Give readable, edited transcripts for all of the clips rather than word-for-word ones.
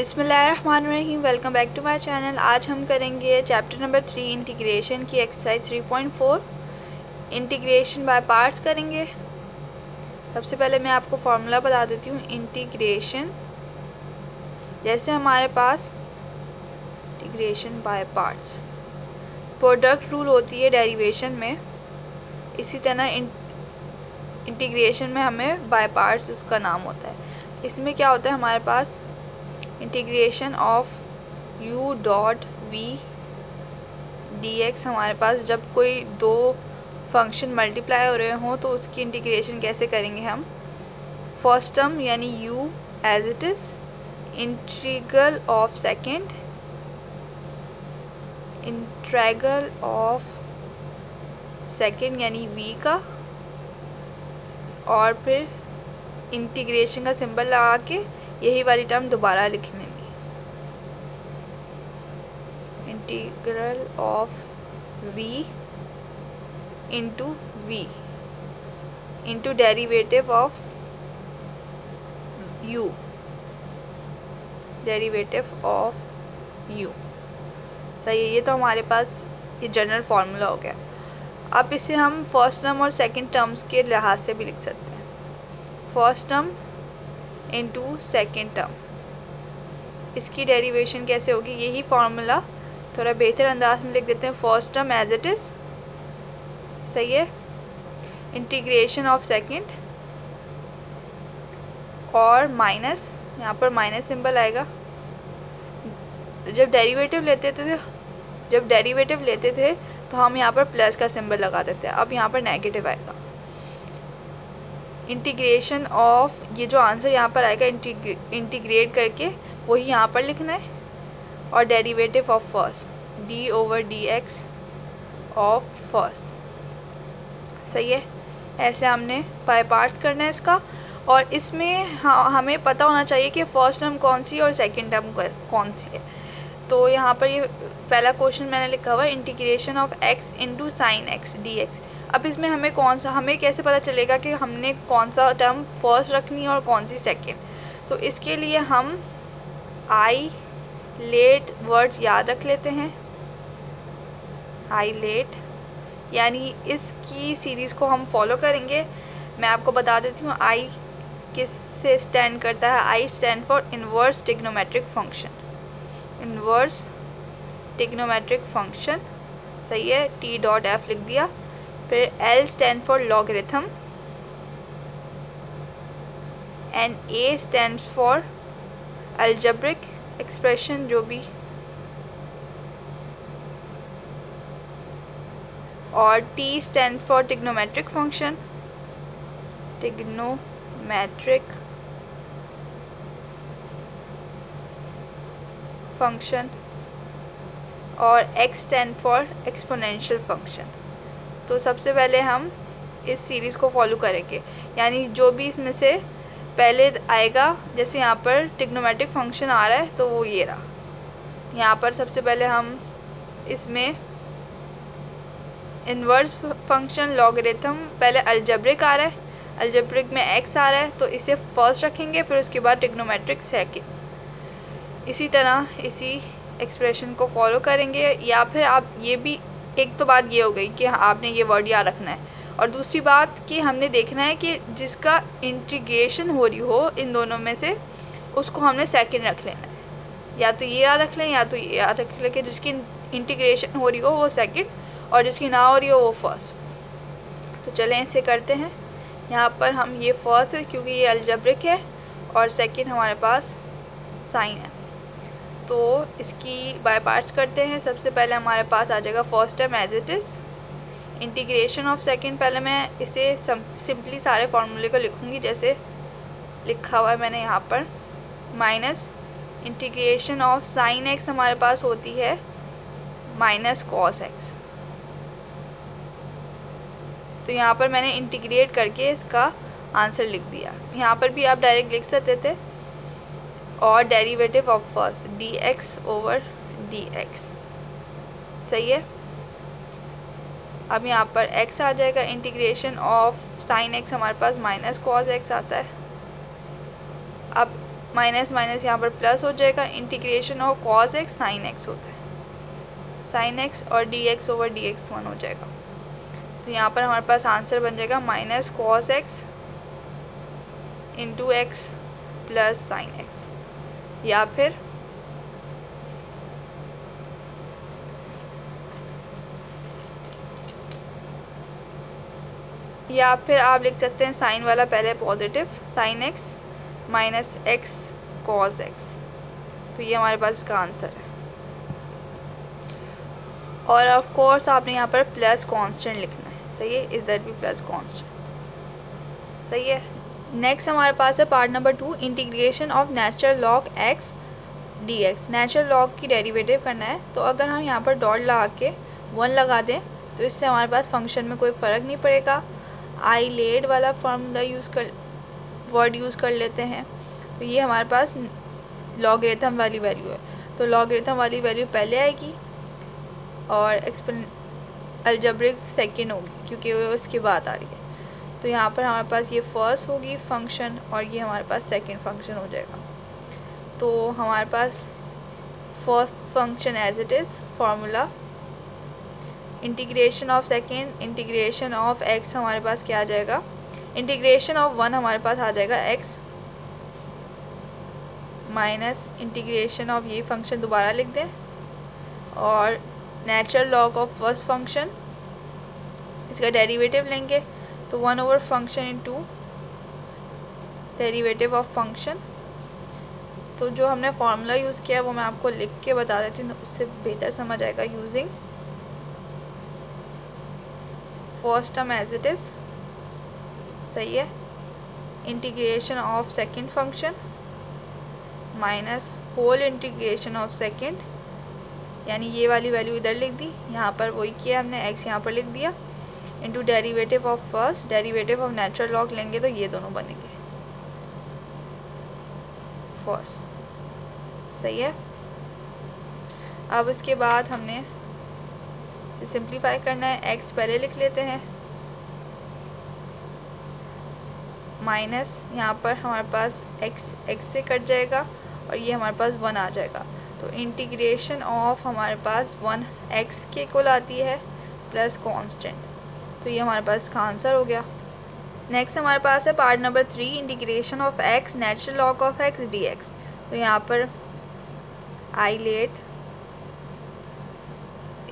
बिस्मिल्लाहिर्रहमानिर्रहीम। Welcome back to my channel. आज हम करेंगे चैप्टर नंबर 3 इंटीग्रेशन की एक्सरसाइज 3.4 इंटीग्रेशन बाय पार्ट्स करेंगे। सबसे पहले मैं आपको फार्मूला बता देती हूँ। इंटीग्रेशन जैसे हमारे पास integration by parts product rule होती है डेरिवेशन में, इसी तरह इंटीग्रेशन में हमें बाय पार्ट्स उसका नाम होता है। इसमें क्या होता है हमारे पास integration of u dot v d x. हमारे पास जब कोई दो फंक्शन मल्टीप्लाई हो रहे हों तो उसकी इंटीग्रेशन कैसे करेंगे हम। फर्स्ट टर्म यानी u as it is, integral of second, integral of second यानी v का, और फिर इंटीग्रेशन का सिंबल लगा के यही वाली टर्म दोबारा लिख लेंगे। Integral of v into v into derivative of u, derivative of u। सही है। ये तो हमारे पास ये जनरल फार्मूला हो गया। अब इसे हम फर्स्ट टर्म और सेकंड टर्म्स के लिहाज से भी लिख सकते हैं। First term into second term, इसकी डेरिवेशन कैसे होगी, यही फार्मूला थोड़ा बेहतर अंदाज में लिख देते हैं। First term as it is, सही है, इंटीग्रेशन ऑफ सेकेंड और माइनस, यहाँ पर माइनस सिंबल आएगा। जब डेरिवेटिव लेते थे तो हम यहाँ पर प्लस का सिंबल लगा देते हैं, अब यहाँ पर नेगेटिव आएगा। इंटीग्रेशन ऑफ, ये जो आंसर यहाँ पर आएगा इंटीग्रेट करके वही यहाँ पर लिखना है, और derivative of first D over d x of first. सही है। ऐसे हमने बाय पार्ट्स करना है इसका। और इसमें हमें पता होना चाहिए कि फर्स्ट टर्म कौन सी और सेकंड टर्म कौन सी है। तो यहाँ पर ये पहला क्वेश्चन मैंने लिखा हुआ है, integration of x into sine x d x. अब इसमें हमें कैसे पता चलेगा कि हमने कौन सा टर्म फर्स्ट रखनी है और कौन सी सेकंड। तो इसके लिए हम आई लेट वर्ड्स याद रख लेते हैं। आई लेट यानी इसकी सीरीज़ को हम फॉलो करेंगे। मैं आपको बता देती हूँ आई किस से स्टैंड करता है। I stand for inverse trigonometric function, inverse trigonometric function. सही है। टी डॉट एफ लिख दिया। फिर L stand for logarithm, and A stand for algebraic expression, जो भी, और T stand for trigonometric function, trigonometric function, और X stand for exponential function. तो सबसे पहले हम इस सीरीज़ को फॉलो करेंगे, यानी जो भी इसमें से पहले आएगा, जैसे यहाँ पर ट्रिग्नोमेट्रिक फंक्शन आ रहा है तो वो ये रहा। यहाँ पर सबसे पहले हम इसमें इन्वर्स फंक्शन लॉगरिथम, पहले अलजेब्रिक आ रहा है, अलजेब्रिक में एक्स आ रहा है तो इसे फर्स्ट रखेंगे, फिर उसके बाद ट्रिग्नोमेट्रिक सेकंड। इसी तरह इसी एक्सप्रेशन को फॉलो करेंगे। या फिर आप ये भी, एक तो बात ये हो गई कि आपने ये वर्ड याद रखना है, और दूसरी बात कि हमने देखना है कि जिसका इंटीग्रेशन हो रही हो इन दोनों में से उसको हमने सेकंड रख लेना है। या तो ये याद रख लें या तो ये याद रख लें कि जिसकी इंटीग्रेशन हो रही हो वो सेकंड और जिसकी ना हो रही हो वो फर्स्ट। तो चलें इसे करते हैं। यहाँ पर हम ये फर्स्ट है क्योंकि ये अलजेब्रिक है, और सेकंड हमारे पास साइन है। तो इसकी बाय पार्ट्स करते हैं। सबसे पहले हमारे पास आ जाएगा first term as it is, integration of second. पहले मैं इसे सिंपली सारे फार्मूले को लिखूंगी जैसे लिखा हुआ है मैंने यहाँ पर। Minus integration of sine x हमारे पास होती है माइनस कॉस एक्स। तो यहाँ पर मैंने इंटीग्रेट करके इसका आंसर लिख दिया। यहाँ पर भी आप डायरेक्ट लिख सकते थे, और derivative of first D x over d x. सही है। अब यहाँ पर x आ जाएगा, इंटीग्रेशन ऑफ साइन x हमारे पास माइनस कॉस x आता है। अब माइनस माइनस यहाँ पर प्लस हो जाएगा, integration of cos x sine x होता है, साइन एक्स और d x over d x 1 हो जाएगा। तो यहाँ पर हमारे पास आंसर बन जाएगा minus cos x into x plus sine x, या फिर आप लिख सकते हैं साइन वाला पहले positive, sign x minus x cos x. तो ये हमारे पास इसका आंसर है। और ऑफ कोर्स आपने यहाँ पर प्लस कांस्टेंट लिखना है, सही है, इधर भी प्लस कांस्टेंट, सही है। नेक्स्ट हमारे पास है part number 2, integration of natural log x d x. Natural log की डेरिवेटिव करना है, तो अगर हम यहाँ पर डॉट लगा के 1 लगा दें तो इससे हमारे पास फंक्शन में कोई फ़र्क नहीं पड़ेगा। आइलेड वाला फॉर्मूला वर्ड यूज़ कर लेते हैं। तो ये हमारे पास लॉगरिथम वाली वैल्यू है, तो लॉगरिथम वाली वैल्यू पहले आएगी और अलजेब्रिक सेकंड होगी, क्योंकि वो उसके बाद आ रही है। तो यहाँ पर हमारे पास ये फर्स्ट होगी फंक्शन और ये हमारे पास सेकंड फंक्शन हो जाएगा। तो हमारे पास first function as it is formula, integration of second, integration of x हमारे पास क्या आ जाएगा, इंटीग्रेशन ऑफ 1 हमारे पास आ जाएगा एक्स माइनस इंटीग्रेशन ऑफ ये फंक्शन दोबारा लिख दें, और natural log of first function, इसका डेरिवेटिव लेंगे तो 1 over function into derivative of function. तो जो हमने फार्मूला यूज़ किया है वो मैं आपको लिख के बता देती हूँ, उससे बेहतर समझ आएगा। Using first term as it is, सही है, integration of second function minus whole integration of second, यानी ये वाली वैल्यू इधर लिख दी, यहाँ पर वही किया हमने, एक्स यहाँ पर लिख दिया, into derivative of first, derivative of natural log लेंगे तो ये दोनों बनेंगे फर्स्ट, सही है। अब इसके बाद हमने सिंप्लीफाई करना है, एक्स पहले लिख लेते हैं माइनस, यहाँ पर हमारे पास एक्स से कट जाएगा और ये हमारे पास 1 आ जाएगा। तो इंटीग्रेशन ऑफ हमारे पास 1 एक्स के इक्वल आती है प्लस कांस्टेंट, तो ये हमारे पास इसका आंसर हो गया। नेक्स्ट हमारे पास है part number 3, integration of x natural log of x d x. तो यहाँ पर आइलेट,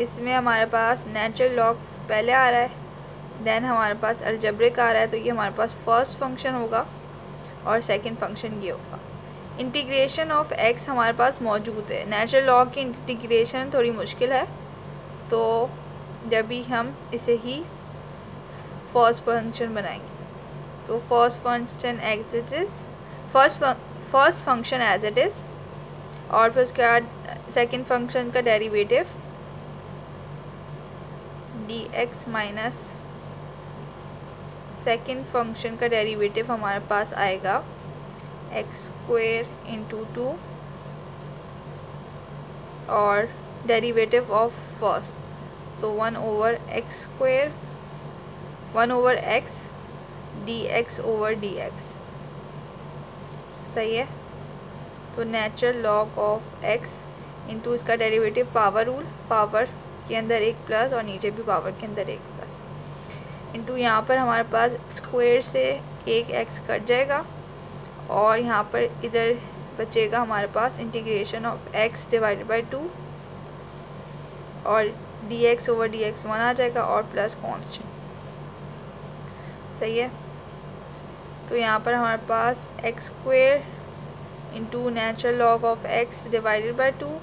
इसमें हमारे पास नेचुरल लॉग पहले आ रहा है, देन हमारे पास अलजेब्रिक आ रहा है, तो ये हमारे पास फर्स्ट फंक्शन होगा और सेकंड फंक्शन ये होगा। इंटीग्रेशन ऑफ एक्स हमारे पास मौजूद है, नेचुरल लॉग की इंटीग्रेशन थोड़ी मुश्किल है, तो जब भी हम इसे ही फर्स्ट फंक्शन बनाएंगे, तो first function as it is, first function as it is, और फिर उसके बाद सेकेंड फंक्शन का derivative d x minus second function का डेरिवेटिव हमारे पास आएगा एक्स स्क्वेयर इंटू 2 और डेरिवेटिव ऑफ फर्स्ट, तो 1 over x square, 1 over x d x over d x, सही है। तो natural log of x into इसका डेरिवेटिव पावर रूल, पावर के अंदर एक प्लस और नीचे भी पावर के अंदर एक प्लस, इंटू यहाँ पर हमारे पास स्क्वायर से एक एक्स कट जाएगा और यहाँ पर इधर बचेगा हमारे पास integration of x divided by 2 और d x over d x 1 आ जाएगा और प्लस कॉन्स्टेंट, सही है। तो यहाँ पर हमारे पास x square into natural log of x divided by 2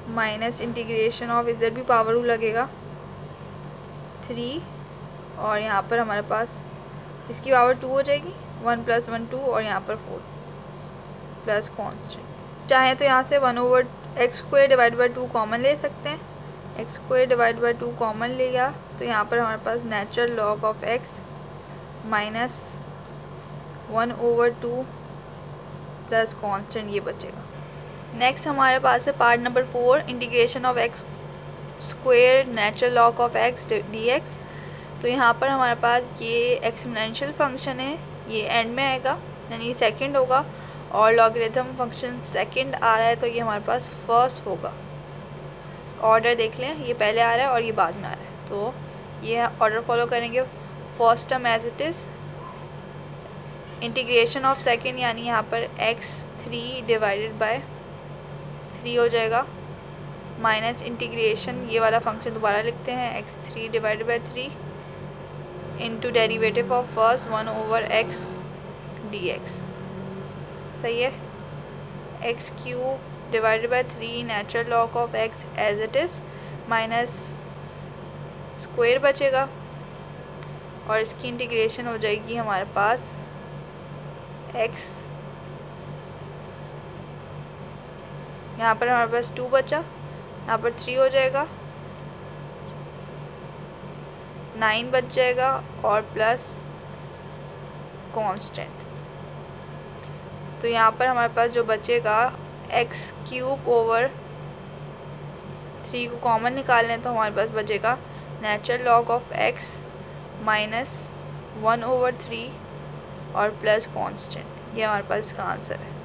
minus integration of, इधर भी पावर रूल लगेगा 3 और यहाँ पर हमारे पास इसकी पावर 2 हो जाएगी, 1 + 1 2 और यहाँ पर 4 प्लस कॉन्स्टेंट। चाहे तो यहाँ से 1 over x square divide by 2 common ले सकते हैं, x square divide by 2 common ले गया तो यहाँ पर हमारे पास natural log of x minus 1 over 2 plus constant ये बचेगा। नेक्स्ट हमारे पास है part number 4, integration of x square natural log of x d x. तो यहाँ पर हमारे पास ये एक्सपोनेंशियल फंक्शन है, ये एंड में आएगा यानी सेकंड होगा और लॉगरिथम फंक्शन सेकंड आ रहा है तो ये हमारे पास फर्स्ट होगा। ऑर्डर देख लें, ये पहले आ रहा है और ये बाद में आ रहा है, तो ये ऑर्डर फॉलो करेंगे। First term as it is, integration of second यानी यहाँ पर x3 डिवाइडेड बाय 3 हो जाएगा, माइनस इंटीग्रेशन ये वाला फंक्शन दोबारा लिखते हैं x3 divided by 3 into derivative of first 1/x dx। सही है। x³ divided by 3 natural log of x as it is minus square बचेगा और इसकी इंटीग्रेशन हो जाएगी हमारे पास x, यहाँ पर हमारे पास 2 बचा, यहाँ पर 3 हो जाएगा, 9 बच जाएगा और प्लस कांस्टेंट। तो यहाँ पर हमारे पास जो बचेगा x³ ओवर 3 को कॉमन निकाल लें तो हमारे पास बचेगा natural log of x minus 1/3 और प्लस कांस्टेंट। ये हमारे पास इसका आंसर है।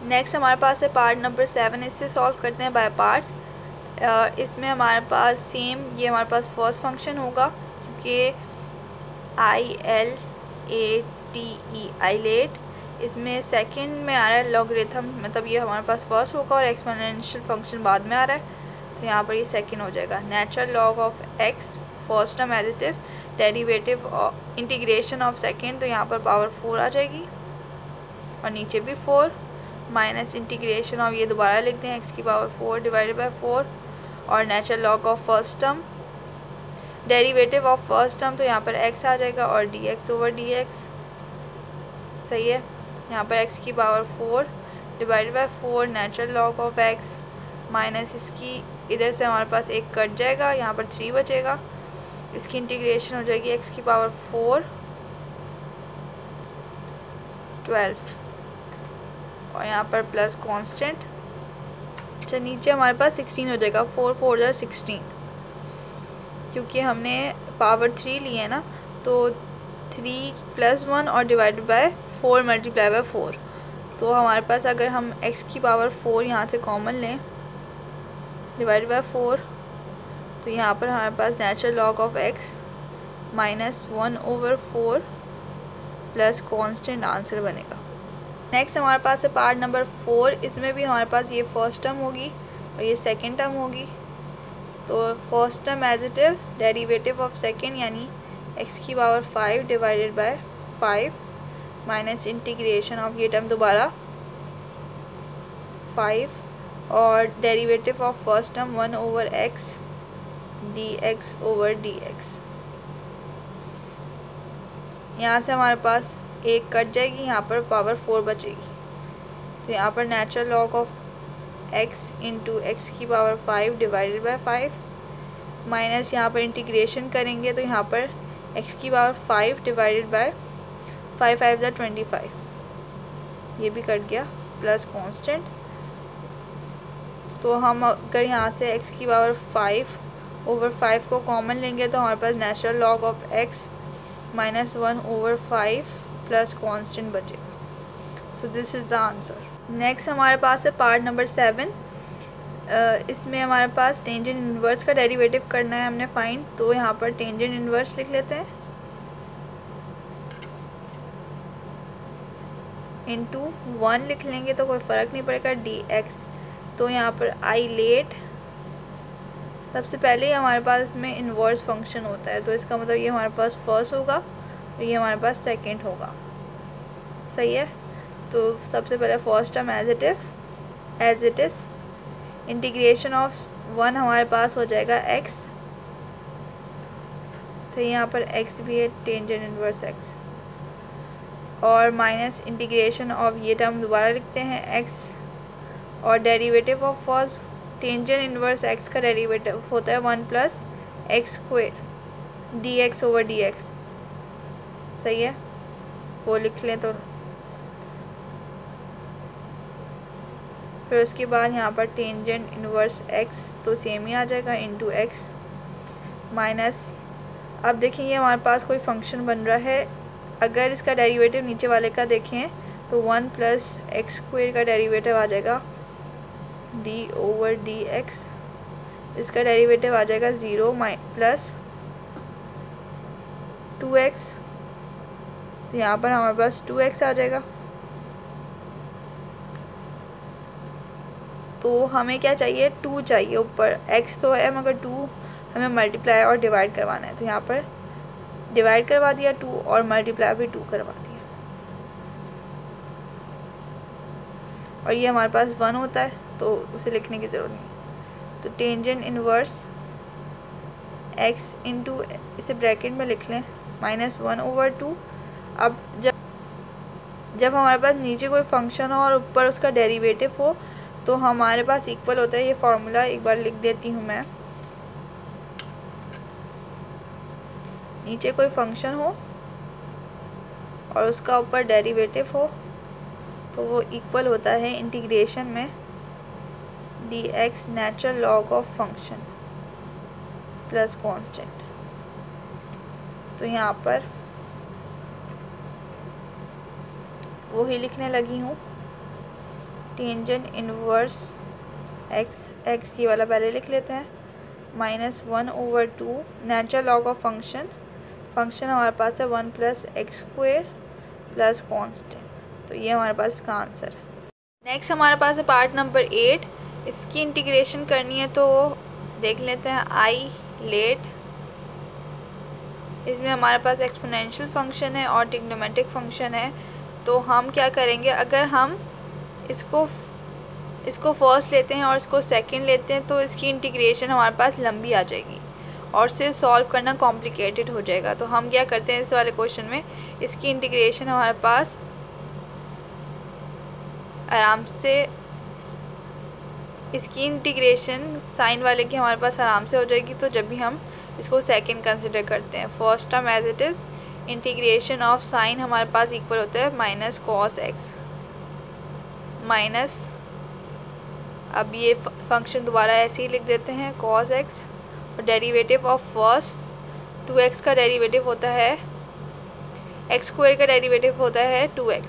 नेक्स्ट हमारे पास है पार्ट नंबर 7। इससे सॉल्व करते हैं बाय पार्ट्स। इसमें हमारे पास सेम ये हमारे पास फर्स्ट फंक्शन होगा क्योंकि आइलेट, इसमें सेकंड में आ रहा है लॉगरिथम, मतलब ये हमारे पास फर्स्ट होगा और एक्सपोनेंशियल फंक्शन बाद में आ रहा है तो यहाँ पर ये सेकंड हो जाएगा। Natural log of x first term additive, derivative integration of second, तो यहाँ पर पावर 4 आ जाएगी और नीचे भी 4, माइनस इंटीग्रेशन ऑफ ये दोबारा लिखते हैं x की पावर 4 डिवाइडेड बाय 4 और natural log of first term, derivative of first term, तो यहाँ पर x आ जाएगा और dx ओवर dx। सही है। यहाँ पर x की power 4 divided by 4 natural log of x minus इसकी इधर से हमारे पास एक कट जाएगा, यहाँ पर 3 बचेगा, इसकी इंटीग्रेशन हो जाएगी x की पावर 4 12 और यहाँ पर प्लस कांस्टेंट। अच्छा, नीचे हमारे पास 16 हो जाएगा, 4 4 जा 16, क्योंकि हमने पावर 3 ली है ना, तो 3 + 1 और डिवाइडेड बाय 4 मल्टीप्लाई बाय 4, तो हमारे पास अगर हम x की पावर 4 यहाँ से कॉमन लें डिवाइडेड बाय 4, तो यहाँ पर हमारे पास natural log of x minus 1/4 plus constant answer बनेगा। नेक्स्ट हमारे पास है पार्ट नंबर 4। इसमें भी हमारे पास ये फर्स्ट टर्म होगी और ये सेकंड टर्म होगी। तो first term as it is, derivative of second यानी x की power 5 divided by 5 minus integration of ये टर्म दोबारा 5 और derivative of first term 1/x dx over dx। यहाँ से हमारे पास एक कट जाएगी, यहाँ पर पावर 4 बचेगी, तो यहाँ पर natural log of x into x की पावर 5 डिवाइडेड बाय 5 माइनस यहाँ पर इंटीग्रेशन करेंगे तो यहाँ पर x की पावर 5 डिवाइडेड बाय 5 5 = 25, ये भी कट गया, प्लस कांस्टेंट। तो हम अगर यहाँ से x की पावर 5/5 को कॉमन लेंगे तो हमारे पास natural log of x minus 1/5 plus constant बचेगा। So this is the answer. Next हमारे पास है पार्ट नंबर 7। इसमें हमारे पास टेंजेंट इन्वर्स का डेरिवेटिव करना है हमने फाइंड, तो यहाँ पर टेंजेंट इन्वर्स लिख लेते हैं इंटू 1 लिख लेंगे तो कोई फ़र्क नहीं पड़ेगा dx। तो यहाँ पर आइलेट, सबसे पहले ही हमारे पास इसमें इन्वर्स फंक्शन होता है, तो इसका मतलब ये हमारे पास फर्स्ट होगा और ये हमारे पास सेकंड होगा। सही है। तो सबसे पहले first term as it is, integration of 1 हमारे पास हो जाएगा x, तो यहाँ पर x भी है, टेंजेंट इन्वर्स x, और माइनस इंटीग्रेशन ऑफ ये टर्म दोबारा लिखते हैं x और derivative of first tangent inverse x का डेरिवेटिव होता है 1 + x² dx ओवर dx। सही है, वो लिख लें तो फिर उसके बाद यहाँ पर टेंजेंट इन्वर्स x तो सेम ही आ जाएगा इंटू x माइनस, अब देखिए ये हमारे पास कोई फंक्शन बन रहा है, अगर इसका डेरिवेटिव नीचे वाले का देखें तो 1 प्लस एक्स स्क्वायर का डेरिवेटिव आ जाएगा d/dx। इसका डेरिवेटिव आ जाएगा 0 प्लस 2x। तो यहाँ पर हमारे पास 2x आ जाएगा। तो हमें क्या चाहिए, 2 चाहिए ऊपर, x तो है मगर 2 हमें मल्टीप्लाई और डिवाइड करवाना है। तो यहाँ पर डिवाइड करवा दिया 2 और मल्टीप्लाई भी 2 करवा दिया, और ये हमारे पास 1 होता है तो उसे लिखने की ज़रूरत नहीं। तो टेंजेंट इनवर्स x इंटू, इसे ब्रैकेट में लिख लें, -1/2। अब जब हमारे पास नीचे कोई फंक्शन हो और ऊपर उसका डेरिवेटिव हो तो हमारे पास इक्वल होता है। ये फॉर्मूला एक बार लिख देती हूँ मैं। नीचे कोई फंक्शन हो और उसका ऊपर डेरिवेटिव हो तो वो इक्वल होता है इंटीग्रेशन में dx natural log of function plus constant. तो यहाँ पर वही लिखने लगी हूँ, टेंजेंट इनवर्स x की वाला पहले लिख लेते हैं, -1/2 नेचुरल लॉग ऑफ फंक्शन हमारे पास है 1 plus x square plus constant. तो ये हमारे पास इसका आंसर है। नेक्स्ट हमारे पास है पार्ट नंबर 8। इसकी इंटीग्रेशन करनी है तो देख लेते हैं आई लेट। इसमें हमारे पास एक्सपोनेंशियल फंक्शन है और ट्रिग्नोमेट्रिक फंक्शन है। तो हम क्या करेंगे, अगर हम इसको फर्स्ट लेते हैं और इसको सेकंड लेते हैं तो इसकी इंटीग्रेशन हमारे पास लंबी आ जाएगी और से सॉल्व करना कॉम्प्लिकेटेड हो जाएगा। तो हम क्या करते हैं, इस वाले क्वेश्चन में इसकी इंटीग्रेशन हमारे पास आराम से, इसकी इंटीग्रेशन साइन वाले की हमारे पास आराम से हो जाएगी। तो जब भी हम इसको सेकंड कंसिडर करते हैं, first term as it is, integration of sine हमारे पास इक्वल होता है माइनस कॉस एक्स माइनस, अब ये फंक्शन दोबारा ऐसे ही लिख देते हैं कॉस एक्स, और डेरिवेटिव ऑफ फर्स्ट 2x का डेरिवेटिव होता है, एक्स स्क्वायर का डेरिवेटिव होता है 2x,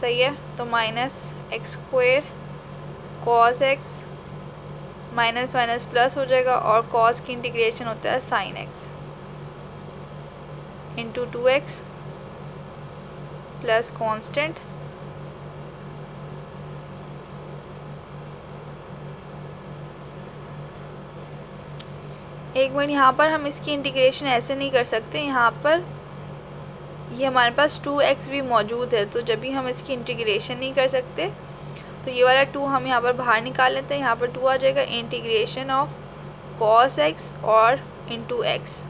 सही है। तो minus x square cos x, minus minus plus हो जाएगा, और कॉस की इंटीग्रेशन होता है sine x into 2x plus constant. एक मिनट, यहाँ पर हम इसकी इंटीग्रेशन ऐसे नहीं कर सकते, यहाँ पर ये हमारे पास 2x भी मौजूद है, तो जब भी हम इसकी इंटीग्रेशन नहीं कर सकते तो ये वाला 2 हम यहाँ पर बाहर निकाल लेते हैं। यहाँ पर 2 आ जाएगा, इंटीग्रेशन ऑफ cos x और इंटू एक्स।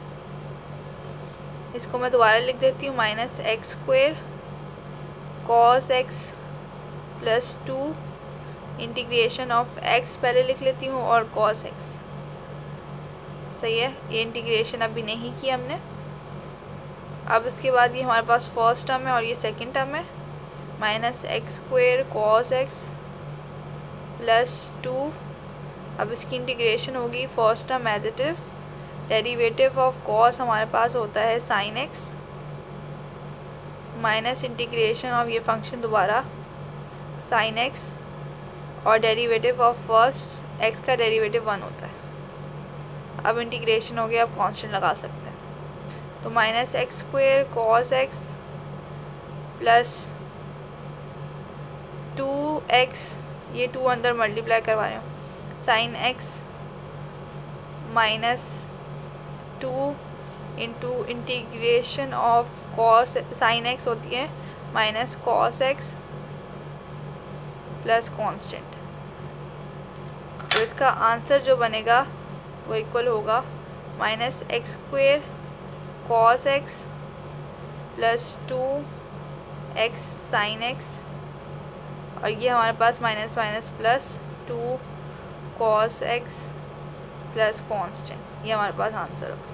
इसको मैं दोबारा लिख देती हूँ, minus x square cos x plus 2 integration of x पहले लिख लेती हूँ और cos x, सही है। ये इंटीग्रेशन अभी नहीं की हमने। अब इसके बाद ये हमारे पास फर्स्ट टर्म है और ये सेकंड टर्म है, minus x square cos x plus 2। अब इसकी इंटीग्रेशन होगी first term as it is, derivative of cos हमारे पास होता है sine x minus integration of ये फंक्शन दोबारा साइन एक्स, और डेरिवेटिव ऑफ फर्स्ट एक्स का डेरिवेटिव 1 होता है। अब इंटीग्रेशन हो गया, अब कांस्टेंट लगा सकते हैं। तो minus x square cos x plus 2x, ये 2 अंदर मल्टीप्लाई करवा रहे हूँ, sine x minus 2 into integration of cos sine x होती है minus cos x plus constant. तो इसका आंसर जो बनेगा वो इक्वल होगा minus x square cos x plus 2x sine x, और ये हमारे पास minus minus plus 2 cos x plus constant. ये हमारे पास आंसर होगा।